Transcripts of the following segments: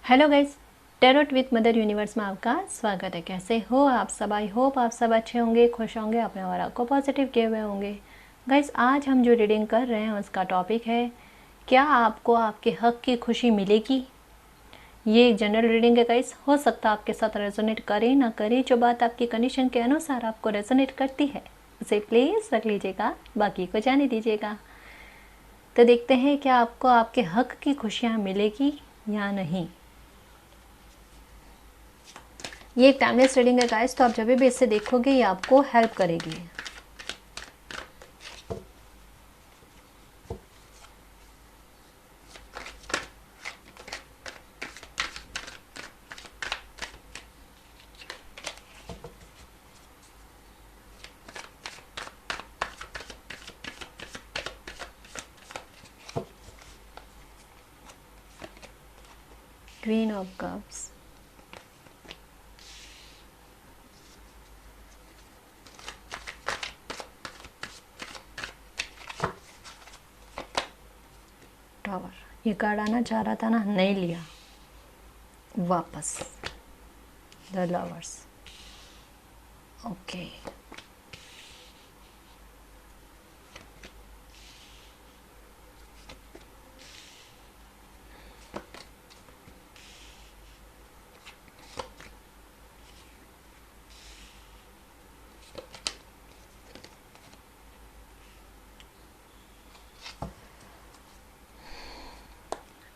Hello guys, tarot with mother universe में आपका स्वागत है। कैसे हो आप सब? आई होप आप सब अच्छे होंगे, खुश होंगे, अपने और आपको पॉजिटिव किए हुए होंगे। गाइस, आज हम जो रीडिंग कर रहे हैं उसका टॉपिक है, क्या आपको आपके हक की खुशी मिलेगी। ये एक जनरल रीडिंग है गाइस, हो सकता है आपके साथ रेजोनेट करे ना करे। जो बात आपकी कंडीशन के अनुसार आपको रेजोनेट करती है उसे प्लीज़ रख लीजिएगा, बाकी को जाने दीजिएगा। तो देखते हैं क्या आपको आपके हक की खुशियाँ मिलेगी या नहीं। ये एक टाइमलेस रीडिंग है गाइस, तो आप जब भी इसे देखोगे ये आपको हेल्प करेगी। Queen of cups, tower. ये कार्ड आना चाह रहा था ना, नहीं लिया वापस। The lovers, okay.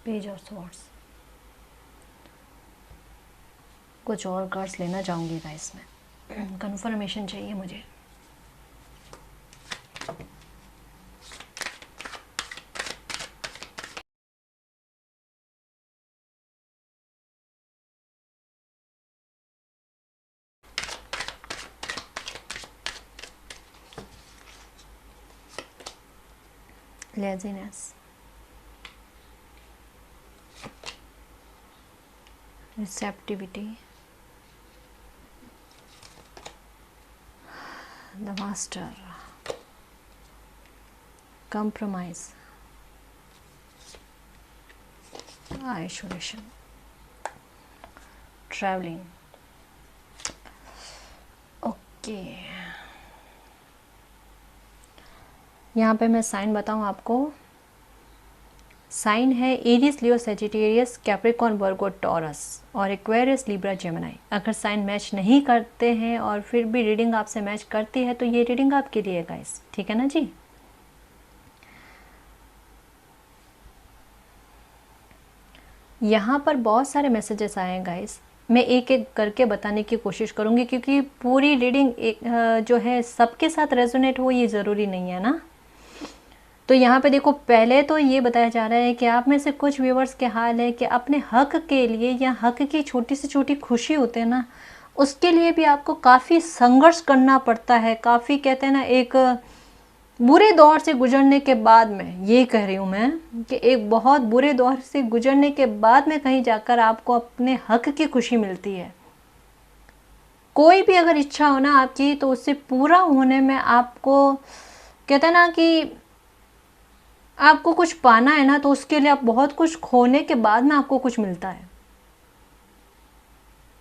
Page of swords. कुछ और कार्ड्स लेना चाहूँगी गाइस में, कंफर्मेशन चाहिए मुझे। Laziness, receptivity, the master, compromise, isolation, traveling, okay. यहाँ पे मैं साइन बताऊँ आपको। साइन है एरिस, लियो, सेजिटेरियस, कैप्रिकॉर्न, वर्गो, टॉरस और एक्वेरियस, लिब्रा, जेमिनी। अगर साइन मैच नहीं करते हैं और फिर भी रीडिंग आपसे मैच करती है तो ये रीडिंग आपके लिए है गाइस, ठीक है ना जी। यहाँ पर बहुत सारे मैसेजेस आए हैं गाइस, मैं एक एक करके बताने की कोशिश करूँगी क्योंकि पूरी रीडिंग जो है सबके साथ रेजोनेट हो ये ज़रूरी नहीं है ना। तो यहाँ पे देखो, पहले तो ये बताया जा रहा है कि आप में से कुछ व्यूवर्स के हाल है कि अपने हक के लिए या हक की छोटी से छोटी खुशी होते हैं ना, उसके लिए भी आपको काफ़ी संघर्ष करना पड़ता है। काफ़ी कहते हैं ना, एक बुरे दौर से गुजरने के बाद में, ये कह रही हूँ मैं कि एक बहुत बुरे दौर से गुजरने के बाद में कहीं जाकर आपको अपने हक की खुशी मिलती है। कोई भी अगर इच्छा हो ना आपकी, तो उससे पूरा होने में आपको कहते हैं ना कि आपको कुछ पाना है ना, तो उसके लिए आप बहुत कुछ खोने के बाद में आपको कुछ मिलता है,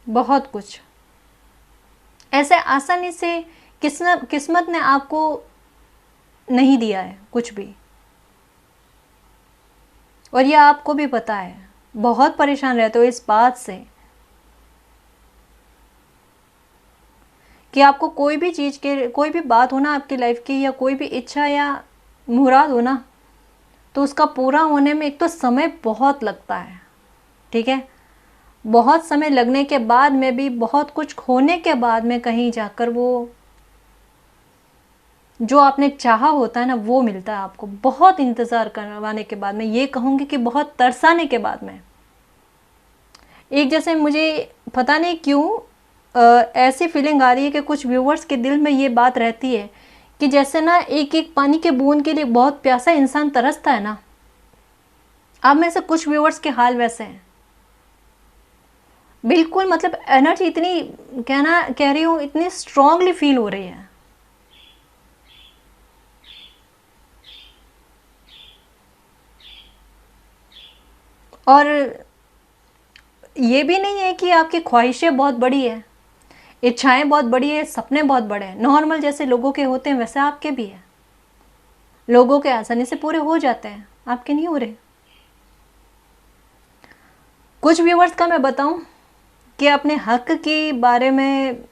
बहुत कुछ। ऐसे आसानी से किस्मत ने आपको नहीं दिया है कुछ भी, और ये आपको भी पता है। बहुत परेशान रहते हो इस बात से कि आपको कोई भी चीज़ के, कोई भी बात हो ना आपकी लाइफ की, या कोई भी इच्छा या मुराद हो ना, तो उसका पूरा होने में एक तो समय बहुत लगता है, ठीक है। बहुत समय लगने के बाद में भी, बहुत कुछ खोने के बाद में कहीं जाकर वो जो आपने चाहा होता है ना, वो मिलता है आपको। बहुत इंतज़ार करवाने के बाद में, ये कहूँगी कि बहुत तरसाने के बाद में। एक जैसे मुझे पता नहीं क्यों ऐसी फीलिंग आ रही है कि कुछ व्यूवर्स के दिल में ये बात रहती है कि जैसे ना एक एक पानी के बूंद के लिए बहुत प्यासा इंसान तरसता है ना। आप में से कुछ व्यूवर्स के हाल वैसे हैं बिल्कुल। मतलब एनर्जी इतनी, कह रही हूँ, इतनी स्ट्रांगली फील हो रही है। और ये भी नहीं है कि आपकी ख्वाहिशें बहुत बड़ी है, इच्छाएं बहुत बड़ी है, सपने बहुत बड़े हैं। नॉर्मल जैसे लोगों के होते हैं वैसे आपके भी है। लोगों के आसानी से पूरे हो जाते हैं, आपके नहीं हो रहे। कुछ व्यूवर्स का मैं बताऊं कि अपने हक के बारे में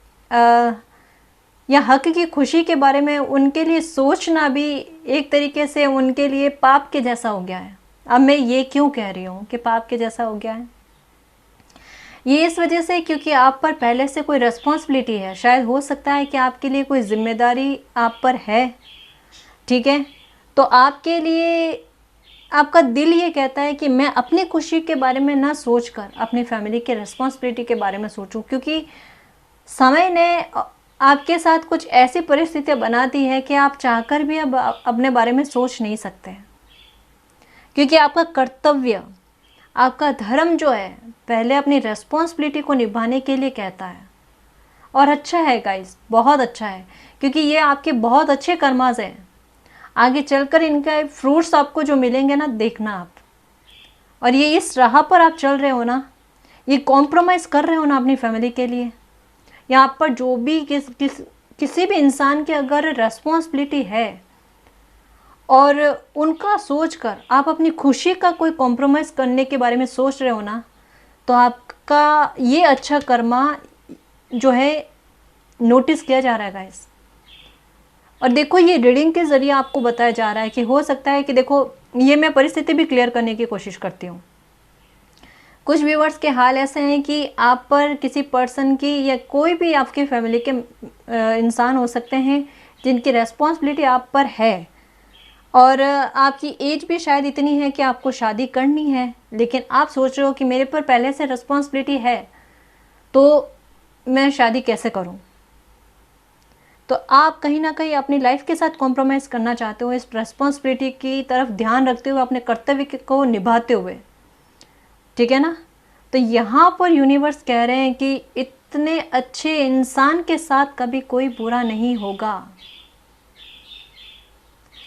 या हक की खुशी के बारे में उनके लिए सोचना भी एक तरीके से उनके लिए पाप के जैसा हो गया है। अब मैं ये क्यों कह रही हूँ कि पाप के जैसा हो गया है? ये इस वजह से क्योंकि आप पर पहले से कोई रिस्पॉन्सिबिलिटी है। शायद हो सकता है कि आपके लिए कोई जिम्मेदारी आप पर है, ठीक है। तो आपके लिए आपका दिल ये कहता है कि मैं अपनी खुशी के बारे में ना सोचकर अपनी फैमिली के रिस्पॉन्सिबिलिटी के बारे में सोचूं, क्योंकि समय ने आपके साथ कुछ ऐसी परिस्थितियां बना दी है कि आप चाहकर भी अब अपने बारे में सोच नहीं सकते, क्योंकि आपका कर्तव्य, आपका धर्म जो है पहले अपनी रिस्पॉन्सिबिलिटी को निभाने के लिए कहता है। और अच्छा है गाइस, बहुत अच्छा है, क्योंकि ये आपके बहुत अच्छे कर्माज हैं। आगे चलकर इनका फ्रूट्स आपको जो मिलेंगे ना, देखना आप। और ये इस राह पर आप चल रहे हो ना, ये कॉम्प्रोमाइज़ कर रहे हो ना अपनी फैमिली के लिए, या आप पर जो भी किसी भी इंसान की अगर रेस्पॉन्सिबिलिटी है और उनका सोचकर आप अपनी खुशी का कोई कॉम्प्रोमाइज़ करने के बारे में सोच रहे हो ना, तो आपका ये अच्छा कर्मा जो है नोटिस किया जा रहा है गाइस। और देखो, ये रीडिंग के ज़रिए आपको बताया जा रहा है कि हो सकता है कि देखो, ये मैं परिस्थिति भी क्लियर करने की कोशिश करती हूँ। कुछ व्यूवर्स के हाल ऐसे हैं कि आप पर किसी पर्सन की या कोई भी आपकी फैमिली के इंसान हो सकते हैं जिनकी रेस्पॉन्सिबिलिटी आप पर है, और आपकी एज भी शायद इतनी है कि आपको शादी करनी है, लेकिन आप सोच रहे हो कि मेरे पर पहले से रेस्पॉन्सिबिलिटी है तो मैं शादी कैसे करूं। तो आप कहीं ना कहीं अपनी लाइफ के साथ कॉम्प्रोमाइज़ करना चाहते हो, इस रेस्पॉन्सिबिलिटी की तरफ ध्यान रखते हुए, अपने कर्तव्य को निभाते हुए, ठीक है ना। तो यहाँ पर यूनिवर्स कह रहे हैं कि इतने अच्छे इंसान के साथ कभी कोई बुरा नहीं होगा।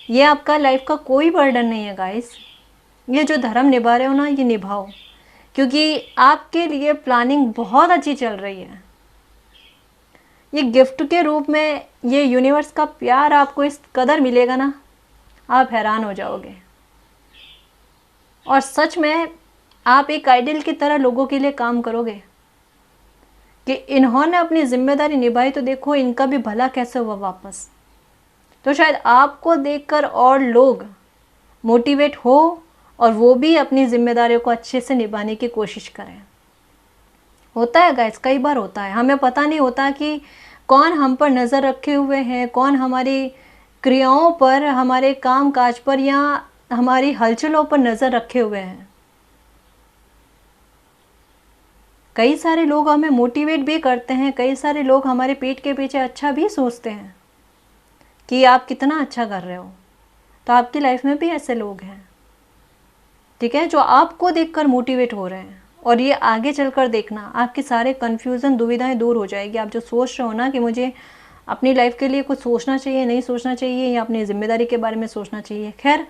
ये आपका लाइफ का कोई बर्डन नहीं है गाइस। ये जो धर्म निभा रहे हो ना, ये निभाओ, क्योंकि आपके लिए प्लानिंग बहुत अच्छी चल रही है। ये गिफ्ट के रूप में ये यूनिवर्स का प्यार आपको इस कदर मिलेगा ना, आप हैरान हो जाओगे। और सच में आप एक आइडल की तरह लोगों के लिए काम करोगे कि इन्होंने अपनी जिम्मेदारी निभाई, तो देखो इनका भी भला कैसे हुआ वापस। तो शायद आपको देखकर और लोग मोटिवेट हो और वो भी अपनी जिम्मेदारियों को अच्छे से निभाने की कोशिश करें। होता है गाइस, कई बार होता है, हमें पता नहीं होता कि कौन हम पर नज़र रखे हुए हैं, कौन हमारी क्रियाओं पर, हमारे काम काज पर या हमारी हलचलों पर नज़र रखे हुए हैं। कई सारे लोग हमें मोटिवेट भी करते हैं, कई सारे लोग हमारे पीठ के पीछे अच्छा भी सोचते हैं कि आप कितना अच्छा कर रहे हो। तो आपकी लाइफ में भी ऐसे लोग हैं, ठीक है, जो आपको देखकर मोटिवेट हो रहे हैं। और ये आगे चलकर देखना, आपके सारे कन्फ्यूज़न, दुविधाएं दूर हो जाएगी। आप जो सोच रहे हो ना कि मुझे अपनी लाइफ के लिए कुछ सोचना चाहिए, नहीं सोचना चाहिए, या अपनी ज़िम्मेदारी के बारे में सोचना चाहिए, खैर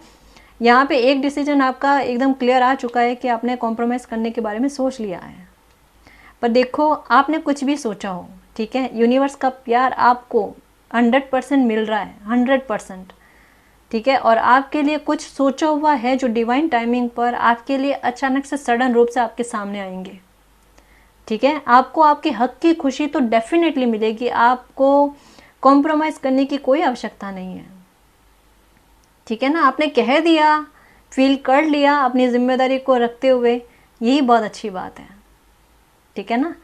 यहाँ पे एक डिसीजन आपका एकदम क्लियर आ चुका है कि आपने कॉम्प्रोमाइज़ करने के बारे में सोच लिया है। पर देखो, आपने कुछ भी सोचा हो, ठीक है, यूनिवर्स का प्यार आपको 100% मिल रहा है, 100%, ठीक है। और आपके लिए कुछ सोचा हुआ है जो डिवाइन टाइमिंग पर आपके लिए अचानक से सडन रूप से आपके सामने आएंगे, ठीक है। आपको आपके हक की खुशी तो डेफिनेटली मिलेगी, आपको कॉम्प्रोमाइज़ करने की कोई आवश्यकता नहीं है, ठीक है ना। आपने कह दिया, फील कर लिया अपनी जिम्मेदारी को रखते हुए, यही बहुत अच्छी बात है, ठीक है ना।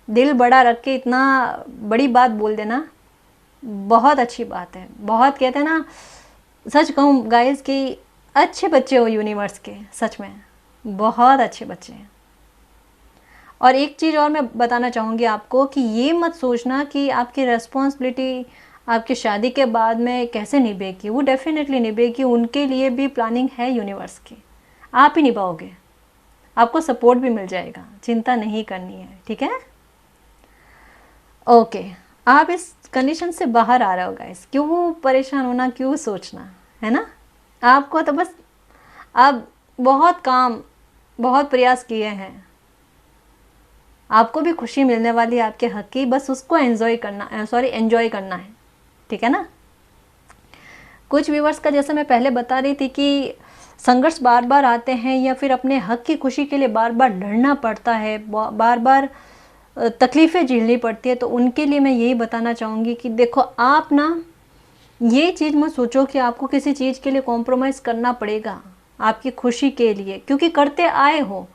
दिल बड़ा रख के इतना बड़ी बात बोल देना बहुत अच्छी बात है। बहुत कहते हैं ना, सच कहूँ गाइस कि अच्छे बच्चे हो यूनिवर्स के, सच में बहुत अच्छे बच्चे हैं। और एक चीज़ और मैं बताना चाहूँगी आपको कि ये मत सोचना कि आपकी रेस्पॉन्सिबिलिटी आपकी शादी के बाद में कैसे निभेगी, वो डेफिनेटली निभेगी। उनके लिए भी प्लानिंग है यूनिवर्स की, आप ही निभाओगे, आपको सपोर्ट भी मिल जाएगा, चिंता नहीं करनी है, ठीक है। ओके, आप इस कंडीशन से बाहर आ रहे हो गाइस, क्यों परेशान होना, क्यों सोचना, है ना। आपको तो बस आप बहुत प्रयास किए हैं, आपको भी खुशी मिलने वाली है आपके हक की, बस उसको एंजॉय करना है, ठीक है ना। कुछ व्यूवर्स का जैसे मैं पहले बता रही थी कि संघर्ष बार बार आते हैं या फिर अपने हक की खुशी के लिए बार बार लड़ना पड़ता है, बार बार तकलीफ़ें झेलनी पड़ती है, तो उनके लिए मैं यही बताना चाहूँगी कि देखो आप ना ये चीज़ मत सोचो कि आपको किसी चीज़ के लिए कॉम्प्रोमाइज़ करना पड़ेगा आपकी खुशी के लिए, क्योंकि करते आए हो,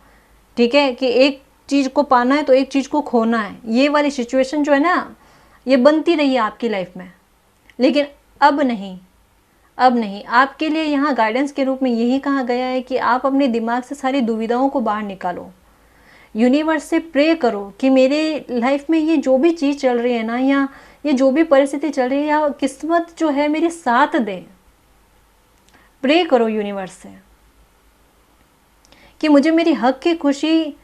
ठीक है, कि एक चीज़ को पाना है तो एक चीज़ को खोना है, ये वाली सिचुएशन जो है ना ये बनती रही है आपकी लाइफ में। लेकिन अब नहीं, अब नहीं, आपके लिए यहाँ गाइडेंस के रूप में यही कहा गया है कि आप अपने दिमाग से सारी दुविधाओं को बाहर निकालो, यूनिवर्स से प्रे करो कि मेरे लाइफ में ये जो भी चीज़ चल रही है ना, या ये जो भी परिस्थिति चल रही है, या किस्मत जो है मेरी साथ दे। प्रे करो यूनिवर्स से कि मुझे मेरी हक की खुशी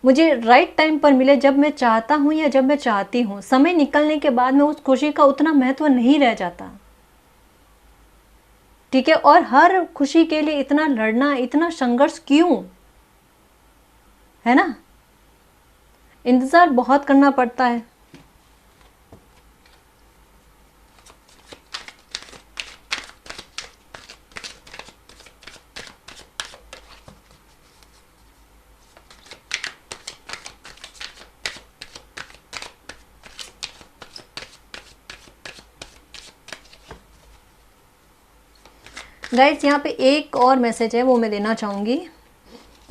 मुझे राइट टाइम पर मिले, जब मैं चाहता हूँ या जब मैं चाहती हूँ। समय निकलने के बाद में उस खुशी का उतना महत्व नहीं रह जाता, ठीक है। और हर खुशी के लिए इतना लड़ना, इतना संघर्ष क्यों, है ना। इंतज़ार बहुत करना पड़ता है। गाइस यहाँ पे एक और मैसेज है वो मैं देना चाहूँगी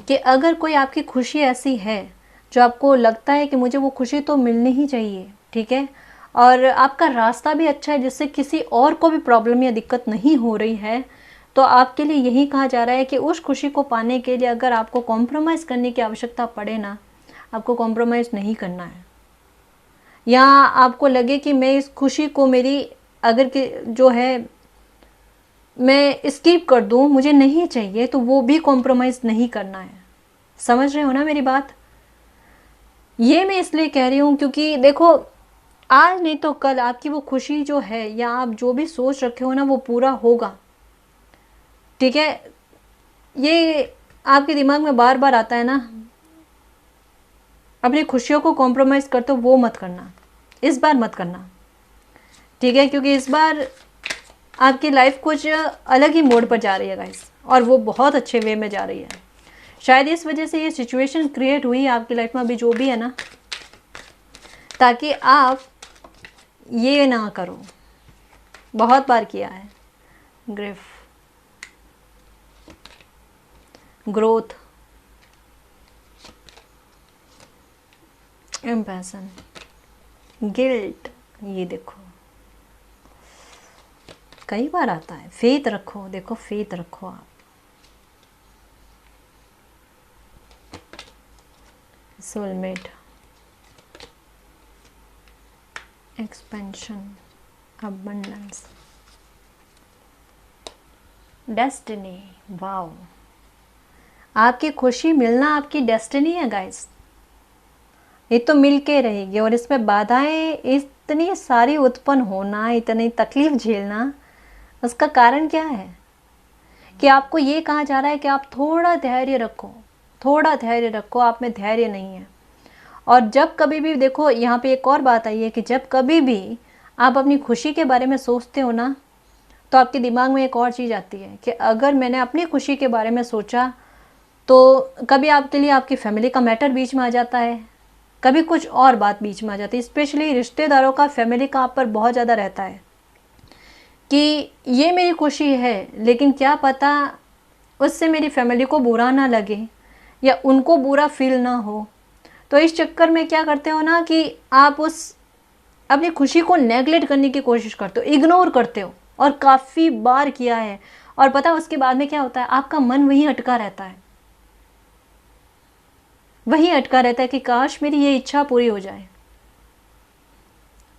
कि अगर कोई आपकी खुशी ऐसी है जो आपको लगता है कि मुझे वो खुशी तो मिलनी ही चाहिए, ठीक है, और आपका रास्ता भी अच्छा है जिससे किसी और को भी प्रॉब्लम या दिक्कत नहीं हो रही है, तो आपके लिए यही कहा जा रहा है कि उस खुशी को पाने के लिए अगर आपको कॉम्प्रोमाइज़ करने की आवश्यकता पड़े ना, आपको कॉम्प्रोमाइज़ नहीं करना है। या आपको लगे कि मैं इस खुशी को मेरी अगर कि जो है मैं स्किप कर दूं, मुझे नहीं चाहिए, तो वो भी कॉम्प्रोमाइज़ नहीं करना है। समझ रहे हो ना मेरी बात। ये मैं इसलिए कह रही हूँ क्योंकि देखो आज नहीं तो कल आपकी वो खुशी जो है या आप जो भी सोच रखे हो ना वो पूरा होगा, ठीक है। ये आपके दिमाग में बार बार आता है ना, अपनी खुशियों को कॉम्प्रोमाइज़ करते हो वो मत करना, इस बार मत करना, ठीक है, क्योंकि इस बार आपकी लाइफ कुछ अलग ही मोड पर जा रही है गाइस, और वो बहुत अच्छे वे में जा रही है। शायद इस वजह से ये सिचुएशन क्रिएट हुई है आपकी लाइफ में अभी जो भी है ना, ताकि आप ये ना करो। बहुत बार किया है। ग्रिफ, ग्रोथ, इम्पैशन, गिल्ट, ये देखो कई बार आता है। फेथ रखो, देखो फेथ रखो आप। Soulmate, expansion, abundance, destiny. Wow, आपकी खुशी मिलना आपकी डेस्टिनी है गाइस, ये तो मिल के रहेगी। और इसमें बाधाएं इतनी सारी उत्पन्न होना, इतनी तकलीफ झेलना, उसका कारण क्या है कि आपको ये कहा जा रहा है कि आप थोड़ा धैर्य रखो, थोड़ा धैर्य रखो, आप में धैर्य नहीं है। और जब कभी भी देखो यहाँ पे एक और बात आई है कि जब कभी भी आप अपनी खुशी के बारे में सोचते हो ना, तो आपके दिमाग में एक और चीज़ आती है कि अगर मैंने अपनी खुशी के बारे में सोचा तो कभी आपके लिए आपकी फैमिली का मैटर बीच में आ जाता है, कभी कुछ और बात बीच में आ जाती है। स्पेशली रिश्तेदारों का, फैमिली का आप पर बहुत ज़्यादा रहता है कि ये मेरी खुशी है, लेकिन क्या पता उससे मेरी फैमिली को बुरा ना लगे या उनको बुरा फील ना हो। तो इस चक्कर में क्या करते हो ना कि आप उस अपनी खुशी को नेगलेक्ट करने की कोशिश करते हो, इग्नोर करते हो, और काफ़ी बार किया है। और पता है उसके बाद में क्या होता है, आपका मन वहीं अटका रहता है, वहीं अटका रहता है कि काश मेरी ये इच्छा पूरी हो जाए।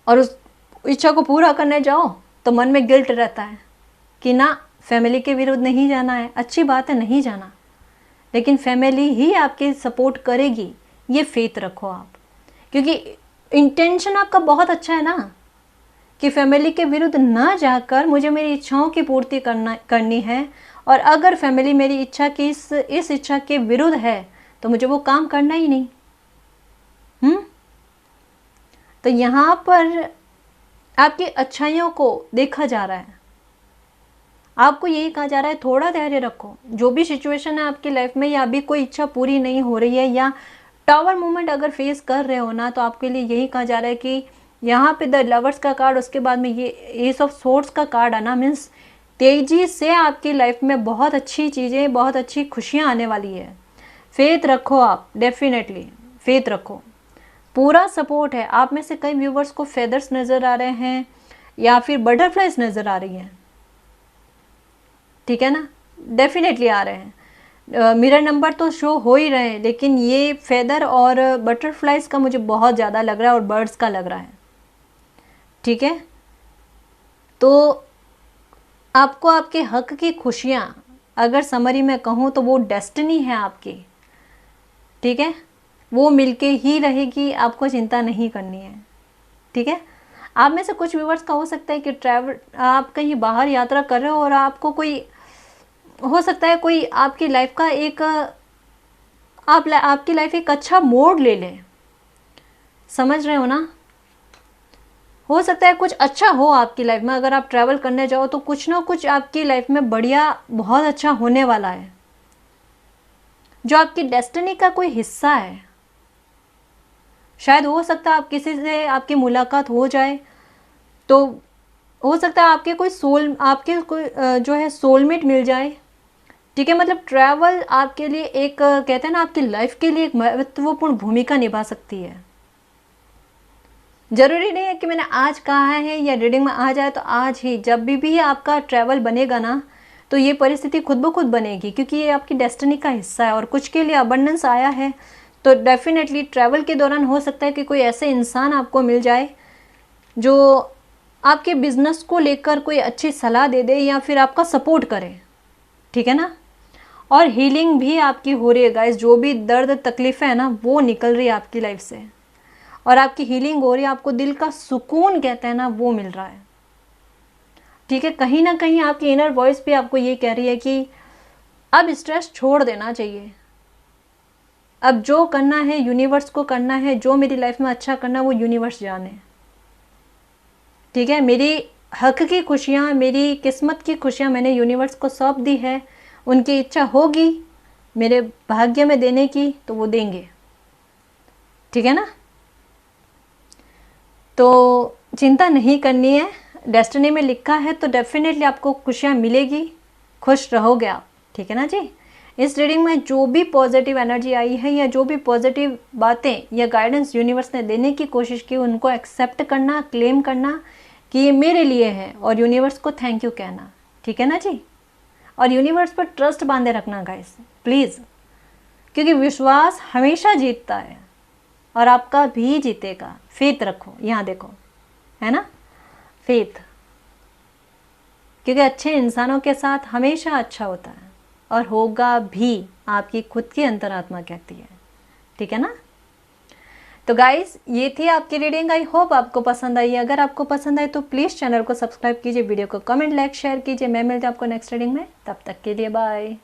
और उस इच्छा को पूरा करने जाओ तो मन में गिल्ट रहता है कि ना, फैमिली के विरुद्ध नहीं जाना है। अच्छी बात है नहीं जाना, लेकिन फैमिली ही आपकी सपोर्ट करेगी, ये फेथ रखो आप, क्योंकि इंटेंशन आपका बहुत अच्छा है ना कि फैमिली के विरुद्ध ना जाकर मुझे मेरी इच्छाओं की पूर्ति करनी है। और अगर फैमिली मेरी इच्छा की इस इच्छा के विरुद्ध है तो मुझे वो काम करना ही नहीं। तो यहाँ पर आपकी अच्छाइयों को देखा जा रहा है, आपको यही कहा जा रहा है थोड़ा धैर्य रखो। जो भी सिचुएशन है आपकी लाइफ में, या अभी कोई इच्छा पूरी नहीं हो रही है, या टावर मूवमेंट अगर फेस कर रहे हो ना, तो आपके लिए यही कहा जा रहा है कि यहाँ पे द लवर्स का कार्ड, उसके बाद में ये एस ऑफ सोर्ड्स का कार्ड आना मीन्स तेजी से आपकी लाइफ में बहुत अच्छी चीज़ें, बहुत अच्छी खुशियाँ आने वाली है। फेथ रखो आप, डेफिनेटली फेथ रखो, पूरा सपोर्ट है। आप में से कई व्यूवर्स को फेदर्स नज़र आ रहे हैं या फिर बटरफ्लाइज नज़र आ रही हैं, ठीक है ना, डेफिनेटली आ रहे हैं। मिरर नंबर तो शो हो ही रहे हैं, लेकिन ये फेदर और बटरफ्लाइज का मुझे बहुत ज़्यादा लग रहा है और बर्ड्स का लग रहा है, ठीक है। तो आपको आपके हक की खुशियाँ, अगर समरी में कहूँ तो वो डेस्टिनी है आपकी, ठीक है, वो मिलके ही रहेगी, आपको चिंता नहीं करनी है, ठीक है। आप में से कुछ व्यूवर्स का हो सकता है कि ट्रैवल, आप कहीं बाहर यात्रा कर रहे हो और आपको कोई, हो सकता है कोई आपकी लाइफ का एक, आपकी लाइफ एक अच्छा मोड़ ले ले, समझ रहे हो ना। हो सकता है कुछ अच्छा हो आपकी लाइफ में, अगर आप ट्रैवल करने जाओ तो कुछ ना कुछ आपकी लाइफ में बढ़िया, बहुत अच्छा होने वाला है, जो आपकी डेस्टिनी का कोई हिस्सा है। शायद हो सकता है आप किसी से आपकी मुलाकात हो जाए, तो हो सकता है आपके कोई जो है सोलमेट मिल जाए, ठीक है। मतलब ट्रैवल आपके लिए एक, कहते हैं ना, आपकी लाइफ के लिए एक महत्वपूर्ण भूमिका निभा सकती है। ज़रूरी नहीं है कि मैंने आज कहा है या रीडिंग में आ जाए तो आज ही, जब भी आपका ट्रैवल बनेगा ना, तो ये परिस्थिति खुद ब खुद बनेगी, क्योंकि ये आपकी डेस्टिनी का हिस्सा है। और कुछ के लिए अबंडेंस आया है, तो डेफिनेटली ट्रैवल के दौरान हो सकता है कि कोई ऐसे इंसान आपको मिल जाए जो आपके बिजनेस को लेकर कोई अच्छी सलाह दे दे या फिर आपका सपोर्ट करे, ठीक है ना। और हीलिंग भी आपकी हो रही है गाइस, जो भी दर्द तकलीफ़ें है ना, वो निकल रही है आपकी लाइफ से, और आपकी हीलिंग हो रही है, आपको दिल का सुकून कहते हैं ना, वो मिल रहा है, ठीक है। कहीं ना कहीं आपकी इनर वॉइस भी आपको ये कह रही है कि अब स्ट्रेस छोड़ देना चाहिए, अब जो करना है यूनिवर्स को करना है, जो मेरी लाइफ में अच्छा करना है वो यूनिवर्स जाने, ठीक है। मेरी हक की खुशियाँ, मेरी किस्मत की खुशियाँ मैंने यूनिवर्स को सौंप दी है, उनकी इच्छा होगी मेरे भाग्य में देने की तो वो देंगे, ठीक है ना। तो चिंता नहीं करनी है, डेस्टिनी में लिखा है तो डेफिनेटली आपको खुशियाँ मिलेगी, खुश रहोगे आप, ठीक है ना जी। इस रीडिंग में जो भी पॉजिटिव एनर्जी आई है या जो भी पॉजिटिव बातें या गाइडेंस यूनिवर्स ने देने की कोशिश की, उनको एक्सेप्ट करना, क्लेम करना कि ये मेरे लिए है, और यूनिवर्स को थैंक यू कहना, ठीक है ना जी। और यूनिवर्स पर ट्रस्ट बांधे रखना गाइस, प्लीज़, क्योंकि विश्वास हमेशा जीतता है और आपका भी जीतेगा। फेथ रखो, यहाँ देखो, है ना, फेथ, क्योंकि अच्छे इंसानों के साथ हमेशा अच्छा होता है और होगा भी, आपकी खुद की अंतरात्मा कहती है, ठीक है ना। तो गाइस, ये थी आपकी रीडिंग, आई होप आपको पसंद आई। अगर आपको पसंद आए तो प्लीज़ चैनल को सब्सक्राइब कीजिए, वीडियो को कमेंट, लाइक, शेयर कीजिए। मैं मिलती हूँ आपको नेक्स्ट रीडिंग में, तब तक के लिए बाय।